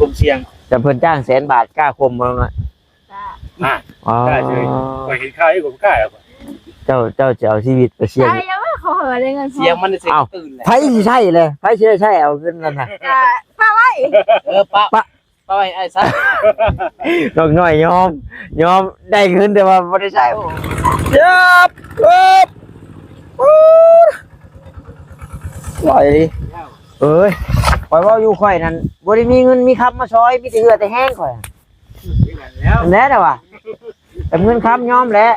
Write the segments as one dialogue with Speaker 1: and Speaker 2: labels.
Speaker 1: มเสียง
Speaker 2: จะเพิ่นจ้าง100,000 บาทกล้าคมบ่ล่ะอ๋อก
Speaker 1: ล้าเลยก็เห็นข่าวอยู่ผมกล้าแล้ว
Speaker 2: เจ้าจะเอาชีวิตไปเสี่ยง
Speaker 3: ใช่แล้วว่าเขาเหอะได้เงิน
Speaker 1: เสียงมันเสียงตื่นแหละ
Speaker 2: ไผสิใช่เลยไผสิได้ใช่เอาขึ้นนั่นน่ะ
Speaker 3: ป้าไว้
Speaker 1: ป้าไว้ไอ้ซัก
Speaker 2: ดอกน้อยยอมได้เงินแต่ว่าบ่ได้ใช้ยับปล่อยดิเอ้ยข่อยเว้าอยู่ข่อยนั่นบ่ได้มีเงินมีคำมาซอยมีแต่เหือแต่แห้งข่อย
Speaker 1: แล้ว
Speaker 2: แน่น่ะว่ะแต่เงินคำยอมแหละ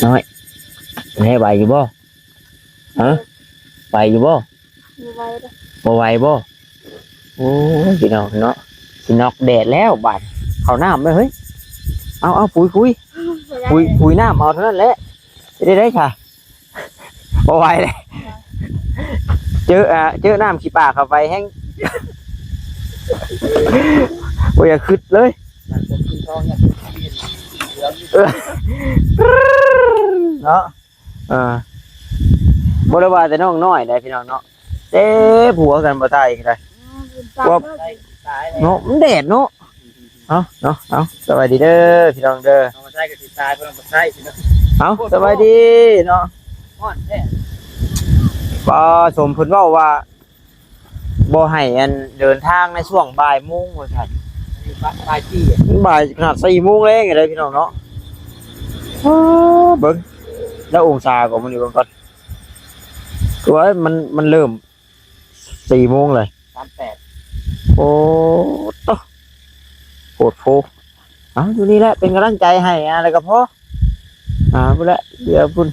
Speaker 2: น้อยแม่ไหวอยู่บ่ฮะไหวอยู่บ่
Speaker 3: ไว้เลย
Speaker 2: บ่ไหวบ่โอ้ยพี่น้องเนาะสินอกแดดแล้วบาดเข้าน้ำเลยเฮ้ยเอาปุ๋ยน้ำเอาเท่านั้นแหละจะได้ค่ะบ่ไหวเลยเจอน้ำขี้ปากเข้าไปแห้งบ่อยากขึ้นเลยเนาะบ่ได้ว่าแต่น้องน้อยได้พี่น้องเนาะเจ๊ผัวกันบ่ตายอีกได้เนาะมันแดดเนาะเอาสวัสดีเด้อพี่น้องเด้อ
Speaker 1: เอามาใช้กับสิตายเพิ่นบ่ใช้สิเนาะ
Speaker 2: เอาสวัสดีเนาะ
Speaker 1: ฮ้อนแท้
Speaker 2: ป้าสมเพิ่นเว้าว่าบ่ให้อันเดินทางในช่วงบ่ายโมงว่าซั่น
Speaker 1: ปลายจี้
Speaker 2: บ่ายขนาด4 โมงเลยไงเด้อพี่น้องเนาะเบิ่งแล้วองศาก็มันอยู่ก่อนคือว่ามันเริ่ม4 โมงเลย
Speaker 1: 38
Speaker 2: โอ้โตโหดโฟอยู่นี่แหละเป็นกำลังใจให้อะไรก็พอพุ่นละเดี๋ยวพุ่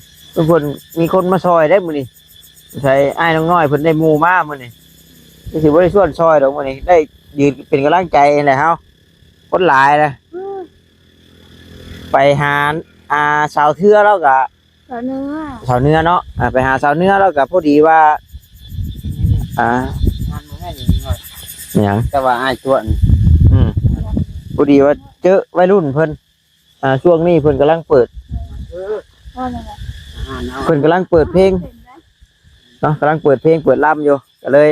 Speaker 2: นมีคนมาซอยได้มื้อนี้ใส่อ้ายน้องน้อยเพิ่นได้หมู่มามื้อนี้สิบ่ได้ชวนซอยดอกมื้อนี้ได้ยืนเป็นกำลังใจให้แหละเฮาคนหลายนะไปหาสาวเทื่อแล้วก็ สาวเนื้อเนาะไปหาสาวเนื้อแล้วก็พอดีว่า
Speaker 1: มันบ่แม่นนี่น้อย
Speaker 2: หยัง
Speaker 1: แต่ว่าอ้ายตัวนี่
Speaker 2: พอดีว่าเจอวัยรุ่นเพิ่นช่วงนี้เพิ่นกำลังเปิดเพิ่นกำลังเปิดเพลงเนาะกำลังเปิดเพลงเปิดล่ำอยู่ก็เลย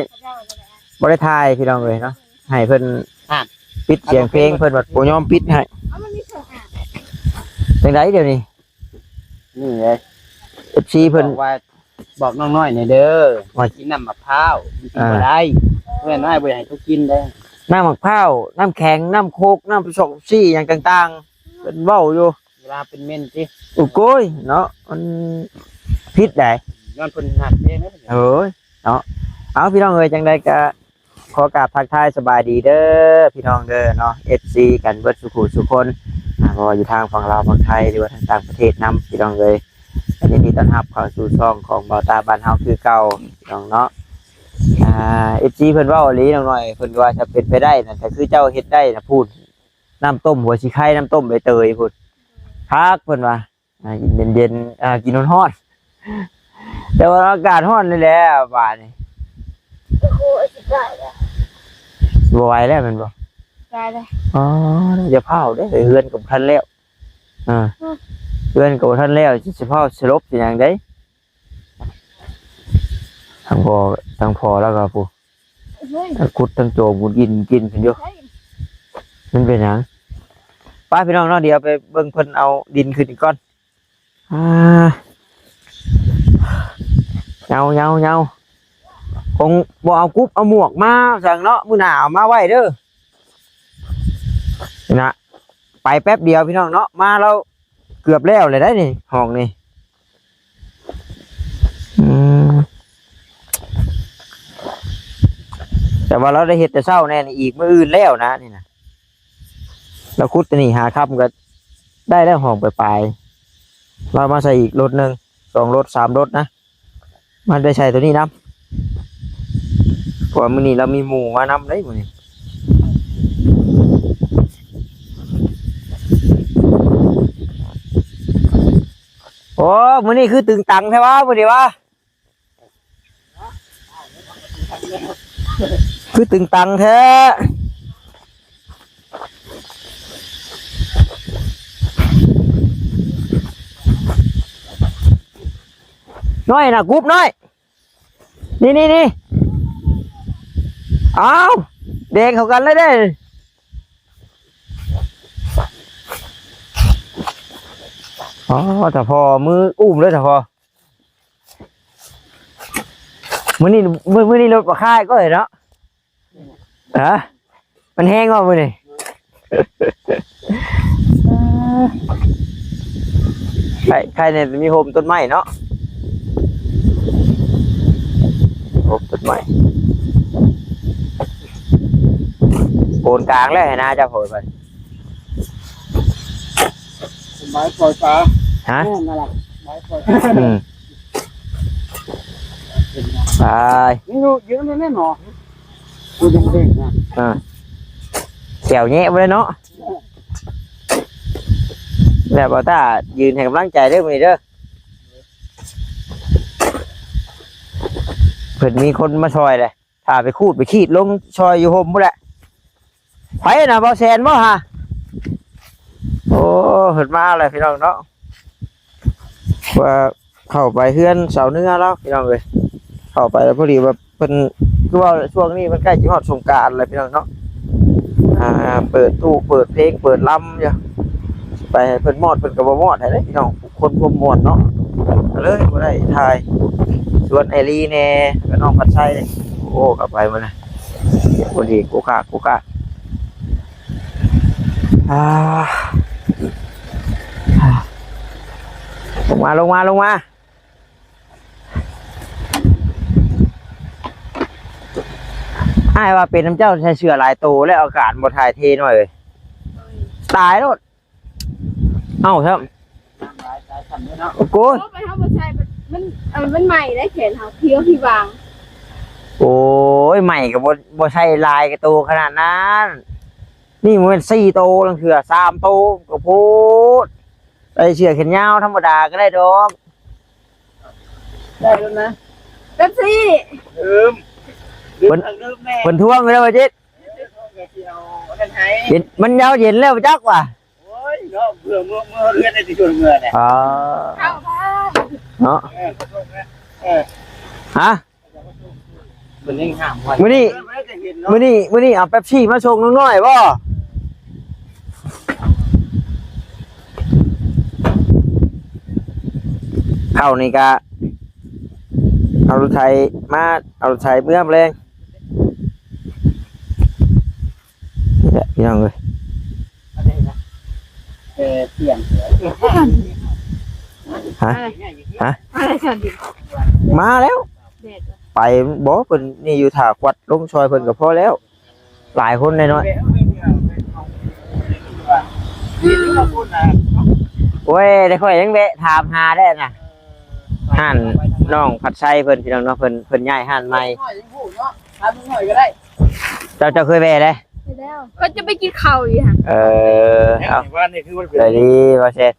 Speaker 2: บ่ได้ถ่ายพี่น้องเลยเนาะให้เพิ่นปิดเสียงเพลงเพิ่นว่าบ่ยอมปิดให้จังไดเดี๋ยวนี้
Speaker 1: นี่เลย
Speaker 2: FC เพิ่น
Speaker 1: บอกน้องน้อยนี่เด้อว่ากินน้ำมะพร้าวกินบ่ได้เพื่อนน้อยบ่ให้เขากินได้
Speaker 2: น้ำมะพร้าวน้ำแข็งน้ำโคกน้ำผสมซี่อย่างต่างๆเป็นเว้าอยู่
Speaker 1: เวลาเป็นเม่นสิ
Speaker 2: โอ้โกยเนาะมันพิษได้
Speaker 1: ย้อนเพิ่นหัดเองนะ
Speaker 2: เอ้ยเนาะเอาพี่น้องเอ้ยจังไดก็ขอกราบทักทายสบายดีเด้อพี่น้องเด้อเนาะ FC กันเบิดสุขุสุคนบ่ว่าอยู่ทางฝั่งลาวฝั่งไทยหรือว่าทางต่างประเทศนํพี่น้องเอ้ยยินดีต้อนรับเข้าสู่ช่องของเบาตาบ้านเฮาคือเก่าพี่น้องเนาะFC เพิ่นเว้าอีหลีน้องน้อยเพิ่นว่าถ้าเป็นไปได้น่ะถ้าคือเจ้าเฮ็ดได้น่ะพูดน้ำต้มหัวสิไข่น้ำต้มใบเตยพูดคักเพิ่นว่ากินเย็นๆกินร้อนๆแต่ว่าอากาศร้อนนี่แหละบาดนี้บ่ไหวแล้วแม่นบ่
Speaker 3: ได้เลย
Speaker 2: อ๋อจะเผาได้เฮือนกับท่านแล้วเฮือนกับท่านแล้วสิเผาสลบสิหยังได้ทั้งพอแล้วก็ผู้ทั้งขุดทั้งโจมกุดกินเพิ่นอยู่มันเป็นหยังป้าพี่น้องเนาะเดี๋ยวไปเบิ่งเพิ่นเอาดินขึ้นอีกก่อนเงาคงบ่เอากุ๊บเอาหมวกมาสั่งเนาะมื้อหน้าเอามาไว้เด้อนี่นะไปแป๊บเดียวพี่น้องเนาะมาแล้วเกือบแล้วเลยได้นี่ห้องนี่แต่ว่าเราได้เห็ดแต่เช้าแน่นี่อีกมื้ออื่นแล้วนะนี่นะเราคุดตัวนี้หาค่ำก็ได้แล้วห้องไปเรามาใส่อีกรถหนึ่ง2 รถ 3 รถนะมันได้ใส่ตัวนี้นะเพราะมื้อนี้เรามีหมูมานำได้มื้อนี้โอ้มื้อนี้คือตึงตังใช่ปะมื้อนี้วะคือตึงตังแท้ น้อยนะกรุ๊ปน้อยนี่อ้าวแดงเข้ากันเลยเด้อ๋อแต่พอมืออุ้มเลยแต่พอมื้อนี้รถบ่ค่ายก็เห็นเนาะฮะมันแห้งอ่ะมื้อนี้ ใครเนี่ยมีโฮมต้นไม้เนาะโฮมต้นไม้โกนกลางแล้วเห็นนะจะโผล่ไป
Speaker 1: ไม้ปล่อยปลา
Speaker 2: ฮะ
Speaker 1: นั่นแหละไม้ปล่อย
Speaker 2: ไป
Speaker 1: นี่ดูเยอะเลยแน่นอนดูยังเด็กนะ
Speaker 2: แขวแnhẹไปเลยเนาะแล้วบ่ตายืนให้กำลังใจเด้อมื้อนี้เด้อเพิ่นมีคนมาช่วยเลยถ้าไปคูดไปขีดลงช่วยอยู่ห่มพุ่นแหละไผน่ะบ่แซนบ่ฮะโอ้เพิ่นมาเลยพี่น้องเนาะว่าเข้าไปเฮือนเสาเนื้อแล้วพี่น้องเอ้ยเข้าไปแล้วพอดีว่าเพิ่นคือว่าช่วงนี้มันใกล้สิฮอดสงกรานต์แล้วพี่น้องเนาะเปิดตู้เปิดเพลงเปิดลำอยู่ไปให้เพิ่นมอดเพิ่นก็บ่มอดให้เด้พี่น้องคนพวกม่วนเนาะก็เลยบ่ได้ถ่ายส่วนไอรีแน่ก็น้องพัดไส้นี่โอ้กลับไปมื้อน่ะบ่ดีกูกะลงมาอ้ายว่าเป็นน้ำเจ้าใช้เสื้อลายโตและอากาศบ่ถ่ายเทหน่อยเลยตายแล้วเอ้าครับโอ้โห
Speaker 3: เอาไปเฮาบ่ใช่มันใหม่ได้แขนเฮาเคี้ยวที่วาง
Speaker 2: โอ้ยใหม่กับบ่ใช่ลายกับโตขนาดนั้นนี่มันเป็น4โตลังเถื่อ3โตก็พูดไอเสื้อแขนยาวธรรมดาก็ได้ดอก
Speaker 1: ได้แล้วนะ
Speaker 3: เป๊ปซี่
Speaker 1: ลืมแน่
Speaker 2: เพิ่นทวงเลยว่าจิต
Speaker 1: เกี่ยวกันให้
Speaker 2: เย็นมันยาวเย็นแล้วจักว่ะ
Speaker 1: โอ้ยเนาะเบื่อเมื่อเลื่อนในที่ชวนเมื่อเนี่ย
Speaker 2: อ๋อ
Speaker 3: เข้าบ้าน
Speaker 2: เนาะฮะ
Speaker 1: มันยังห้ามไว้
Speaker 2: มื้อนี้ มื้อนี้เอาเป๊ปซี่มาส่งน้อยๆบ่เข้านี่ก็เอารถไถมาเอารถไถเมื่อมเลยนี่แหละพี่น้องเอ้ย
Speaker 1: เปลี่ยน
Speaker 3: อะไรฉันดิ
Speaker 2: มาแล้ว
Speaker 3: เด็ด
Speaker 2: ไปบ่เพิ่นนี่อยู่ท่าควัดลงซอยเพิ่นก็พอแล้ว หลายคนน้อยๆโอ้ยได้ค่อยยังแวะถามหาได้น่ะห้านน้องผัดไส้เพิ่นพี่น้องเนาะเพิ่นย้ายห้านใหม่
Speaker 1: หน่อยยังพูดเนาะทำหน่อยก็ได้
Speaker 2: เจ้าเคยแวะเด้
Speaker 3: ไปแล้วก็จะไปกินข้าวอยู่ค่ะ
Speaker 2: เอา
Speaker 1: ว่านี่คือมันเป็น
Speaker 2: ได้ดีบ่เสร็จ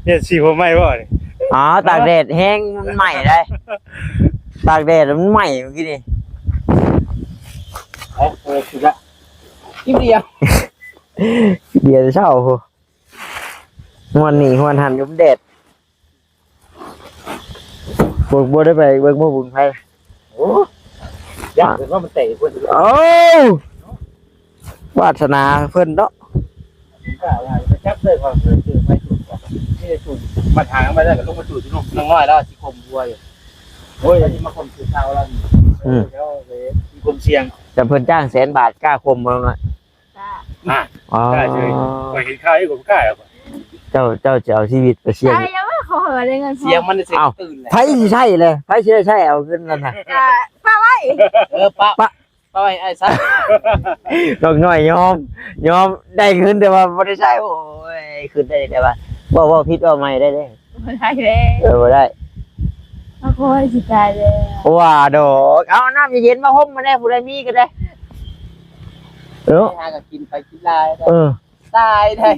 Speaker 1: เนี่ยสีผมไม่ว่าเนี่ย
Speaker 2: อ๋อตากแดดแห้งมันใหม่ได้ตากแดดมันใหม่เมื่อกี้นี่
Speaker 1: สุดละกินเดียว
Speaker 2: เดี๋ยวจะเช้าโหฮวนนี่ฮวนหันยุบแดดบ่ได้ไปเบิ่งบ่บุญไผ
Speaker 1: โอ้ยากเป็นว่ามันเตะคน
Speaker 2: โอ้วาสนาเพิ่นเนาะ
Speaker 1: ก็อะไรไปจับเลยว่าคือไม่ถูกนี่ถูกมาทางมาได้กับลูกมาถูกที่นุ่มน้องน้อยแล้วที่คมวัวอยู่โอ้ยที่มาคมคือเท้าแล้วแล้วเลยที่คมเสียง
Speaker 2: จำเพิ่นจ้าง100,000 บาทกล้าคมบ่ล่ะ
Speaker 3: จ้า
Speaker 2: อ๋อก
Speaker 1: ล้าเฉยไปเห็นข้าวให้ผมกล้าแล้ว
Speaker 2: เจ้าจะเอาชีวิตไปเสี่ยง
Speaker 3: ใช่ยังไม่ขอเหอะเลยเงินพอ
Speaker 1: เสียงมันเสียงตื่นเลย
Speaker 2: ไผสิใช่เลยไผสิได้ใช่เอาขึ้นนั่นน่ะ
Speaker 3: ป้าไว้
Speaker 1: ป้าไอ้ซัก
Speaker 2: ดอกน้อยยอมได้ขึ้นแต่ว่าบ่ได้ใช่โอ้ยขึ้นได้แต่ว่าบ่ผิดว่าไม่ได้เด้
Speaker 3: ไม่ได้เลย
Speaker 2: บ่ได้
Speaker 3: โอ้ยสิตายเลย
Speaker 2: ว่าดอกเอาน้ำเย็นๆมาห่มมาได้ผู้ใดมีก็ได้เนาะ
Speaker 1: หากับกินไปกินลาย ตายได้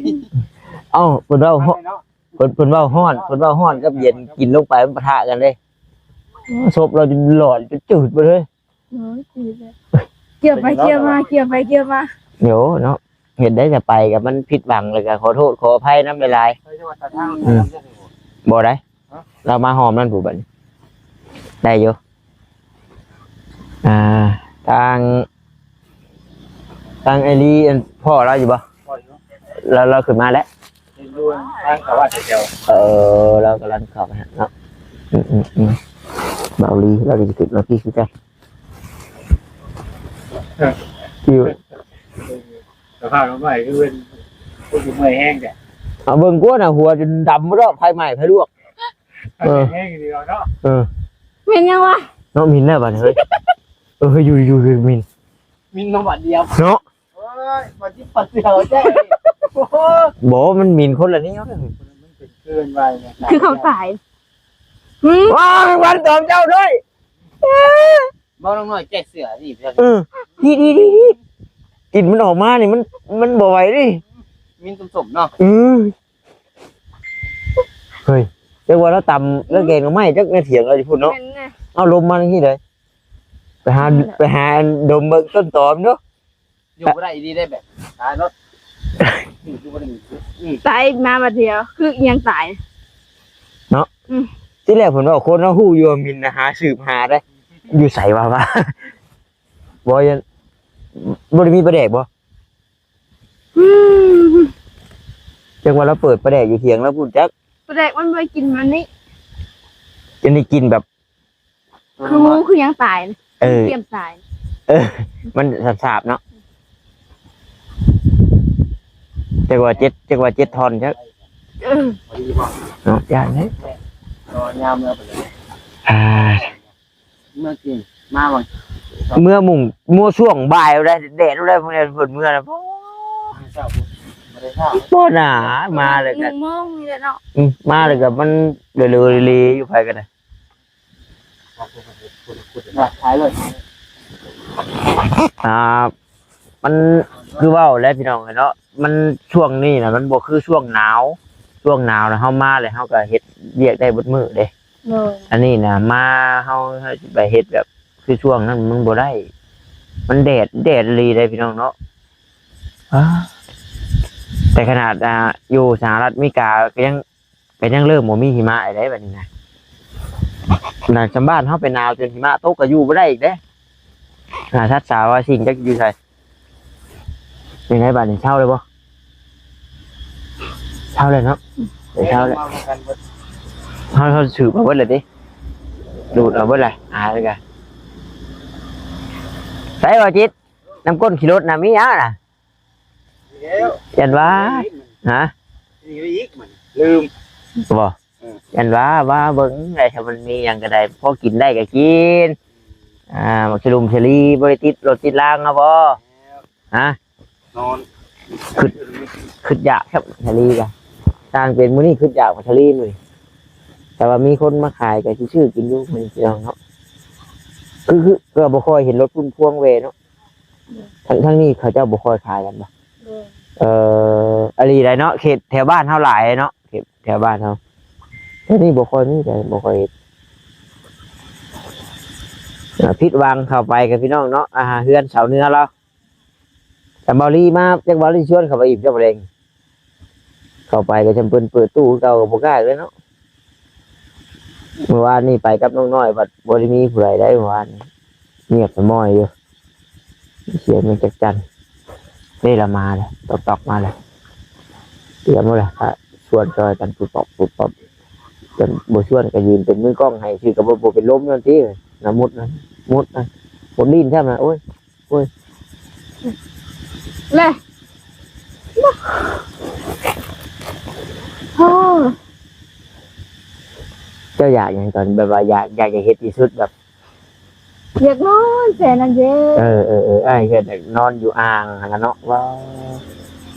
Speaker 2: เอ้าเพิ่นเว้าเพิ่นเว้าฮ้อนกับเย็นกินลงไปมันปะทะกันเด้ศพเราจนหลอดจนจืดไปเลย
Speaker 3: โอ้ยจืดเลยเกี่ยวไปเกี่ยวมาเกี่ยวไปเกี่ยวมา
Speaker 2: เดี๋ยวเนาะเห็นได้จะไปกับมันผิดหวังเลยก็ขอโทษขออภัยนำหลายๆบ่ได้เรามาหอมนั่นผู้บัดนี้ ได้อยู่ทางไอรีพ่อเราอยู่บ่
Speaker 1: พออยู่
Speaker 2: เราขึ้นมาแล้ว
Speaker 1: เห็นด้วยทางเขาว่าเดียว
Speaker 2: เรากำลังเข้าไปฮะเนาะเบาลีเราจะขึ้นเราพี่คือกันอยู่
Speaker 1: สภาพมันใหม่คือเป็นผู้หญิงเมื่อยแห้งแต่
Speaker 2: เบิ่งกว่าน่ะหัวจนดำแล้วไฟไหม้ไฟลวก
Speaker 1: แห้งดีเนาะ
Speaker 3: เป็นยังวะ
Speaker 2: น้องมินได้ป่ะเฮ้ยอยู่มิน
Speaker 1: มีน้องบัดเดียว
Speaker 2: เนาะ
Speaker 1: โอ้ยบัดที่ปัดเสียวแจ้โอ้โห
Speaker 2: บอกมันมินคนละนี้เนาะ
Speaker 1: มันเป็นเกินไปเนี่ย
Speaker 3: คือเขาตายหืม
Speaker 2: ว้าววันตอมเจ้าด้วย
Speaker 1: บ้าน้องน้อยแก่เสือนี่เพื่อน
Speaker 2: ดีกลิ่นมันออกมานี่มันบ่ไหวดิ
Speaker 1: มินสมเนาะ
Speaker 2: เฮ้ยเรียกว่าเราตำแล้วแกงก็ไม่จักในเถียงเราจะพูดเนาะ
Speaker 3: เป็นไง
Speaker 2: เอาลมมาที่เลยไปหาดมเบิ่งต้นตอมเนาะ
Speaker 1: อยู่ก็ได้ดีได้แบบตายรถอยู่ก็ได้
Speaker 3: ตายมาบัดเดียวคือยังตาย
Speaker 2: ที่แรกผมว่าคนเราฮู้อยู่ว่ามินนะหาสืบหาได้ อยู่ใส่ว่าบ่ยันบ่ได้มีประแดกบ่
Speaker 3: อืม
Speaker 2: จังว่าเราเปิดประแดกอยู่เถียงแล้วพูดจัก
Speaker 3: แปลกมันไปกินมันนี่
Speaker 2: จะได้กินแบบ
Speaker 3: คืองูคือยังตายนะ
Speaker 2: เออ
Speaker 3: เตรียมตาย
Speaker 2: มันสาบๆเนาะจังว่าเจ็ดทอนจัก
Speaker 3: เออ
Speaker 2: เนาะอย่างนี้
Speaker 1: นอนยามเมื่อไปเลย เมื่อกินมาบ่
Speaker 2: เมื่อมุ่งมั่วช่วงบ่ายได้แดดได้พวกนี้เพิ่นเมื่อนะ
Speaker 1: เช้าไม่ได้เช้า
Speaker 2: บ่หนามาเลย
Speaker 3: ห
Speaker 2: กั
Speaker 3: นึ่
Speaker 2: น
Speaker 3: งโมงนี่แหละเนาะ
Speaker 2: มาเลยกับมันเรื่อยๆอยู่ไปกันนะ
Speaker 1: ขายเลย
Speaker 2: มันคือว่าแล้วพี่น้องเนาะมันช่วงนี้นะมันบ่คือช่วงหนาวนะเฮามาเลยเฮาก็เฮ็ดเวียกได้เบิดมื้อเด้
Speaker 3: เลย
Speaker 2: อันนี้นะมาเฮาสิไปเฮ็ดแบบคือช่วงนั้นมันบ่ได้ มันแดดลีได้พี่น้องเนาะแต่ขนาดอยู่สหรัฐอเมริกาก็ยังเริ่มบ่มีหิมะอะไรแบบนี้นะน่ะชาวบ้านเฮาไปหนาวจนหิมะตกก็อยู่บ่ได้อีกเด้ทัดสาวว่าสิ่งจักอยู่ไสเป็นไงบ้านนี่เช่าเลยบ่เช่าเลยเนาะเช่าเลยเขาสืบมาเบิดเลยดิดูดเอาเบิดเลยเลยกันใส่บ่จิตน้ำก้นขี่รถน่ะมีหยังน่ะยันว่าฮะ
Speaker 1: ลืม
Speaker 2: บ่ยันว่าเบิ่งไอ้ถ้ามันมีหยังก็ได้พอกินได้ก็กินมักชะลุมชะลีบ่ได้ติดรถติดรางเนาะบ่ฮะ
Speaker 1: นอน
Speaker 2: ขึ้นอยากครับชะลีก็ต่างเป็นมื้อนี้ขึ้นอยากชะลีมื้อแต่ว่ามีคนมาขายก็ชื่อกินอยู่มื้อพี่น้องเนาะคือก็บ่ค่อยเห็นรถพุ่มพวงเวเนาะทั้งนี้เขาเจ้าบ่ค่อยขายกันบ่
Speaker 3: เลย
Speaker 2: อะไรได้เนาะเขตแถวบ้านเท่าหลายเนาะเขตแถวบ้านเฮาแต่นี่บ่ค่อยมีแต่บ่ค่อยพิษวางเข้าไปกับพี่น้องเนาะเฮือนเสาเนื้อเราแต่บอลี่มาจักบอลี่ชวนเข้าไปอีกเจ้าเองเข้าไปก็จำเป็นเปิดตู้เก่าก็บ่กล้าเลยเนาะเมื่อวานนี่ไปกับน้องน้อยบัดบ่ได้มีผู้ใดได้เมื่อวานเงียบสมอยอยู่เสียงมันจักจันนี่ละมาเลยตอกมาเลยเตรียมหมดเลยชวนจอยกันปุ๊บปั๊บจนบ่ชวนก็ยืนเป็นมือกล้องให้ชื่อกับบ่เป็นล้มนั่นที่นะมุดผมดิ้นใช่ไหมโอ้ย
Speaker 3: เลยโอ้
Speaker 2: เจ้าอยากอย่างตอนแบบว่าอยากจะเฮ็ดที่สุดแบบ
Speaker 3: อยากนอนแต่นั่นเด้
Speaker 2: ไอ้เฮ็ดนอนอยู่อ่างกันเนาะว่า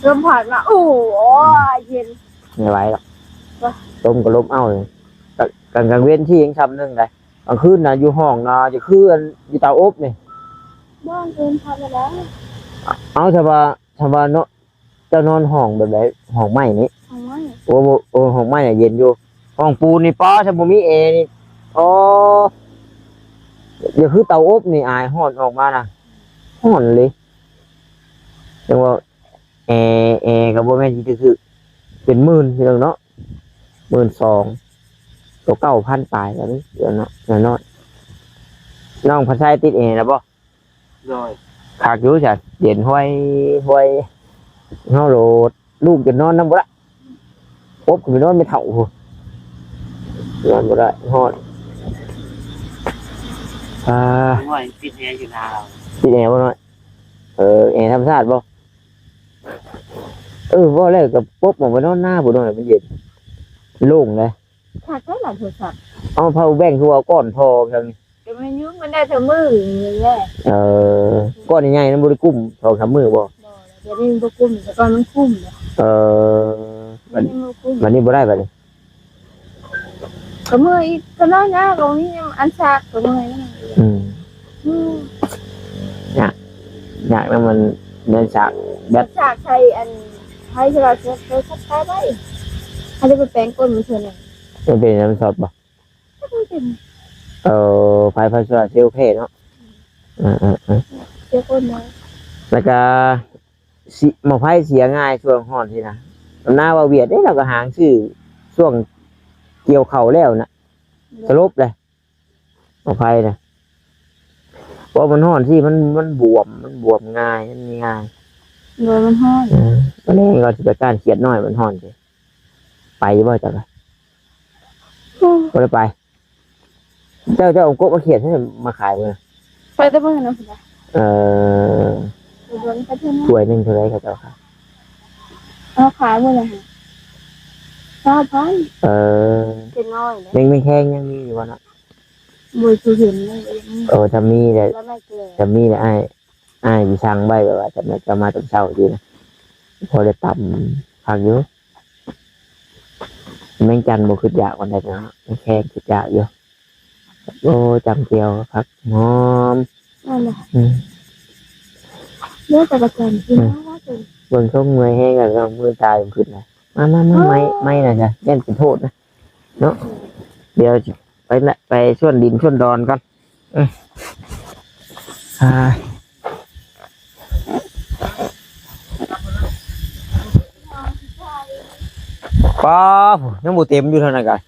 Speaker 3: ลมผ่านมาโอ้เย็น
Speaker 2: ไม่ไหวหรอกต้มก็ล้มเอาเลยกลางเว้นที่ยังทำนึงเลยกลางคืนนะอยู่ห้องนะจะคืออยู่เตาอบนี่
Speaker 3: บ้านเกินพันแล้ว
Speaker 2: เอาถ้าว่าเนาะเจ้านอนห้องแบบไหนห้องไม้นี่
Speaker 3: เอาไว้
Speaker 2: โอ้ห้องไม้เนี่ยเย็นอยู่ห้องปูนนี่ป้อถ้าบ่มีแอร์นี่อ๋ออย่าคือเตาอบนี่อายฮ้อนออกมานะฮ้อนเลยจังว่าแอร์ก็บ่แม่นสิคือเป็นหมื่นพี่น้องเนาะ12,000 ตัว9,000ปลายแล้วนี่เดี๋ยวเนาะน้อย น้องพันชายติดเองแล้วบ่
Speaker 1: โดย
Speaker 2: ขากอยู่จ้ะเย็นห้อยเฮาโหลดลูกจะนอนนำบ่ละปุ๊บก็ไปนอนไม่เท่าพุ่นนอนบ่ได้ฮอด
Speaker 1: น้อยติดแอร์อยู่นาเรา
Speaker 2: ติดแอร์บ่น้อยแอร์ธรรมชาติบ่บ่แล้วก็ปุ๊บออกไปนอนหน้าพุ่นน้อยมันเย็นโล่งเลย
Speaker 3: ขาดก็หลายโทรศัพท์
Speaker 2: เอาเผาแบ่งคือเอาก้อนทอจัง
Speaker 3: แต่มันยุ่งมันได้เท่ามือนี่แหละ
Speaker 2: ก้อนใหญ่ๆนั้นบ่ได้กุ้ม2-3มื้อบ่
Speaker 3: บ่เดี๋ยวนี้มันบ่กุ้มแต่ก่อนมันกุ้มเนี่ย
Speaker 2: มัน
Speaker 3: มันบ่กุ้ม
Speaker 2: มันนี่บ่ได้บัดนี้
Speaker 3: ก็มืออีกก็น้อยนะตรงนี้อันซากก็มือนั่น
Speaker 2: อืม
Speaker 3: อืม
Speaker 2: อยากนำมันเดินฉากแบต
Speaker 3: ซากใช้อันใช้ที่เราใช้ทับใช้ได้อาจจะไปแปลงก้นมันเท่านั้น
Speaker 2: มันเป็นน้ำซอสบ่
Speaker 3: ก็ไม่เป็น
Speaker 2: ไฟฟ้าโซลาร์เซลล์เพศเนาะ
Speaker 3: เจ้าก้นนะ
Speaker 2: แล้วก็หมอไฟเสียง่ายช่วงฮ้อนสินะหน้าว่าเวียดได้เราก็หางชื่อช่วงเกี่ยวเข่าแล้วนะสรุปเลยหมอไฟนะเพราะมันฮ้อนสิมันบวมง่ายมันง่าย
Speaker 3: โดยมันห้อน
Speaker 2: วันนี้เราจะไปการเขียดน้อยมันฮ้อนสิไปบ่จังบ่ได้ไปเจ้าเอากบมาเขียดให้มาขายมื้อ
Speaker 3: ไปแต่เมื่อนะคุณ โดนไปเท่านั้น
Speaker 2: ถ้วยหนึงเท่าไหร่ครับเจ้าค่ะ
Speaker 3: เอาขายหมดเลยค่ะ9,000เป็นน้อยเลย
Speaker 2: ไม่แข้งยังมีอยู่วะเนาะ
Speaker 3: บุยคือเห็นเลย
Speaker 2: ถ้ามีแต่
Speaker 3: แล้วไม่เกลือ
Speaker 2: จะมีแต่อ้ายสิสั่งไว้แบบว่าจะมาตอนเช้าดีนะพอได้ตำผักอยู่แมงจันทร์บ่คืออยากวันใดเนาะแม่แข้งคืออยากอยู่โอ้จำเจียวผักหอม
Speaker 3: นั่นแหละเลือกแต่ประกันกินนะว่าเป็น
Speaker 2: เบิ่งช่วงมือแห้งกันก็มือตายมันขึ้นนะมาไม่นะจ๊ะเล่นเป็นโทษนะเนาะเดี๋ยวไปส่วนดินส่วนดอนก่อนป้ายังบ่เต็มอยู่เท่านั้นกัน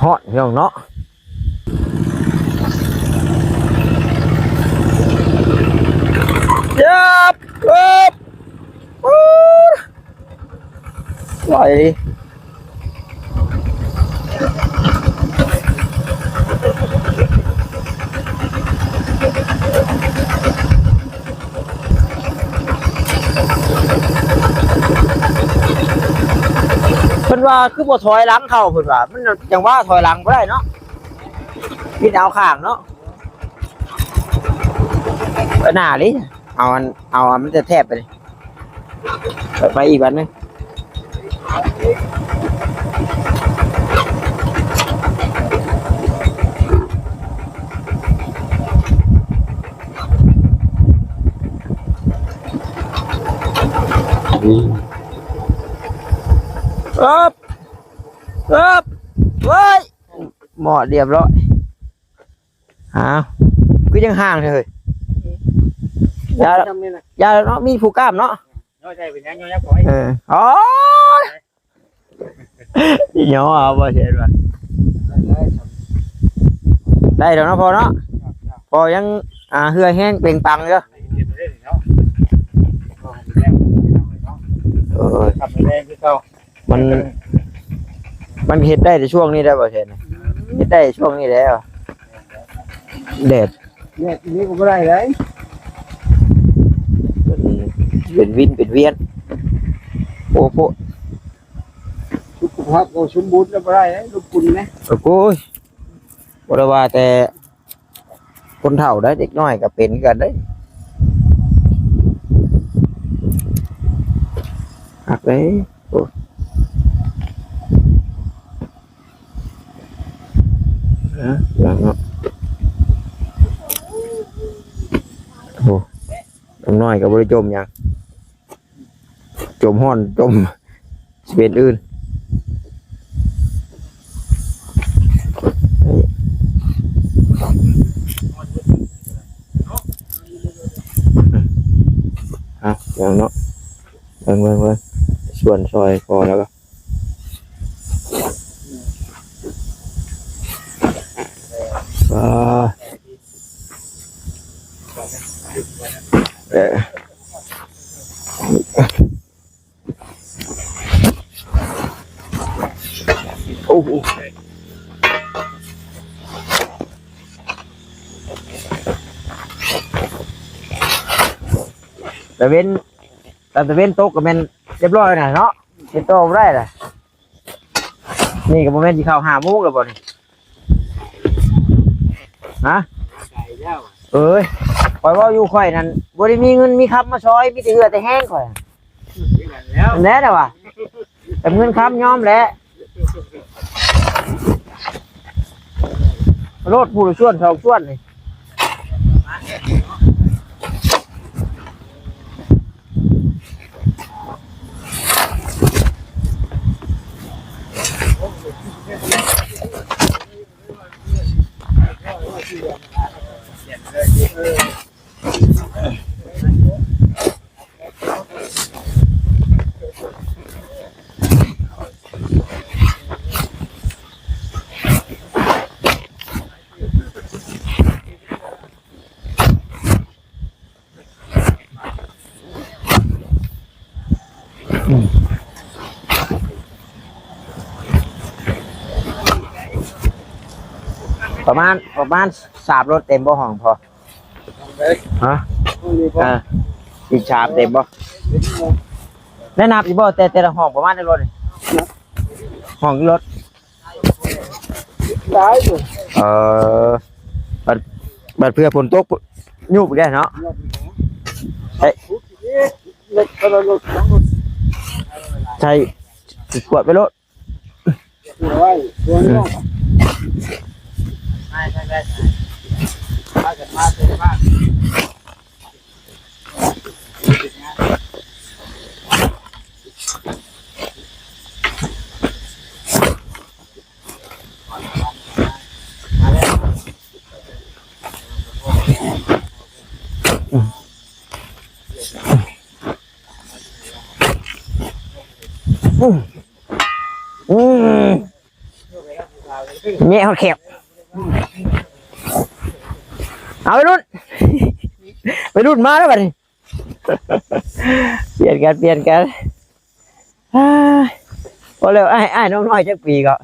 Speaker 2: ฮอตพี่น้องเนาะยับไหวดิเพิ่นว่าคือบ่ถอยหลังเข้าเพิ่นว่ามันจังว่าถอยหลังบ่ได้เนาะมีดาวข้างเนาะไปหน้าดิเอามันจะแทบไปเลยไปอีกวันนึงเว้ยหมอเรียบร้อยคือยังห่างเลยยาเนาะมีผู้กล้ามเนาะ
Speaker 1: น้อยใจเป็นยังยังขอให้
Speaker 2: อ๋อที่nhỏเอาบ่เห็นว่าได้แล้วเนาะพอเนาะพอยังเหือแห้งเปล่งปังเด้อ
Speaker 1: ทำแรงคือเขา
Speaker 2: มันเฮ็ดได้ในช่วงนี้ได้บ่เห็นเฮ็ดได้ช่วงนี้แล้วแดด
Speaker 1: เนี่ยนี่ก็ไม่ได้เลย
Speaker 2: เป็นวินเป็นเวียนโอ้โห
Speaker 1: สุขภาพก็สมบูรณ์แล้วไม่ได้เลยลูกคุณไหม
Speaker 2: โอ้ยบ่ได้ว่าแต่คนเฒ่าได้เด็กน้อยก็เป็นกันได้หักเลยโอ้อย่างเนาะโอ้น้อยก็บ่ได้จมหยังจมฮ้อนจมสิเป็นอื่นอย่างเนาะเบิ่งส่วนซอยพอแล้วก็ โอ้โหแต่เว้นโต๊ะก็แม่นเรียบร้อยน่ะเนาะเป็นโต๊ะบ่ได้ล่ะนี่ก็บ่แม่นสิเข้า5 โมงแล้วบ่นี่ฮะเอ้ยข่อยเว้าอยู่ข่อยนั่นบ่ได้มีเงินมีคำมาซอยมีแต่เหือแต่แห้งข่อยแน่น่ะว่ะแต่เงินคำยอมแหละรถผู้ละส่วน2ส่วนนี่ประมาณ3 รถเต็มบ่ห้องพอฮะอีก3เต็มบ่แนะนำอีกบ่แต่ละห้องประมาณได้รถนี่ห้องรถได้บัดเพื่อฝนตกยุบได้เนาะเฮ้ยใช่ขวดไปรถเนี่ยเขาเข็บเอาไปรุ่นไปรุ่นมาแล้วบัดนี้เปลี่ยนกันพอแล้วไอ้น้องน้อยจักปีก็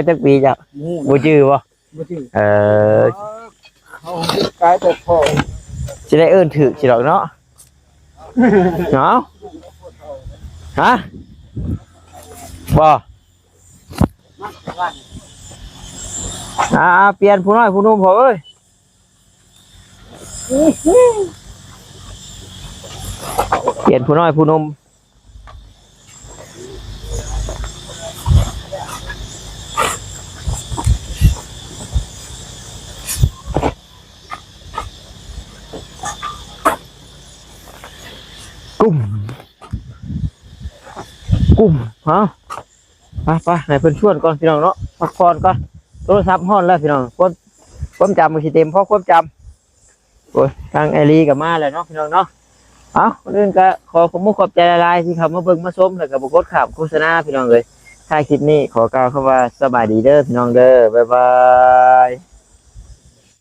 Speaker 2: จักปีจ้ะบ่ชื่อบ่
Speaker 1: เขากลายแต่พ่อ
Speaker 2: สิได้เอิ้นถูกสิดอกเนาะเนาะฮะบ่เปลี่ยนผู้น้อยผู้หนุ่มพอเอ้ยเปลี่ยนผู้น้อยผู้หนุ่มกุ้มฮะไปให้เพิ่นชวนก่อนพี่น้องเนาะพักผ่อนก่อนโทรศัพท์ฮ้อนแล้วพี่น้องความจำมันสิเต็มเพราะความจำโอ้ยทางไอรีกับมาแล้วเนาะพี่น้องเนาะเอาเรื่องก็ขอขอบใจหลายๆที่เข้ามาเบิ่งมาชมแล้วก็บ่กดข้ามโฆษณาพี่น้องเลยถ้าคลิปนี้ขอกล่าวคำว่าสบายดีเด้อพี่น้องเด้อบ๊ายบาย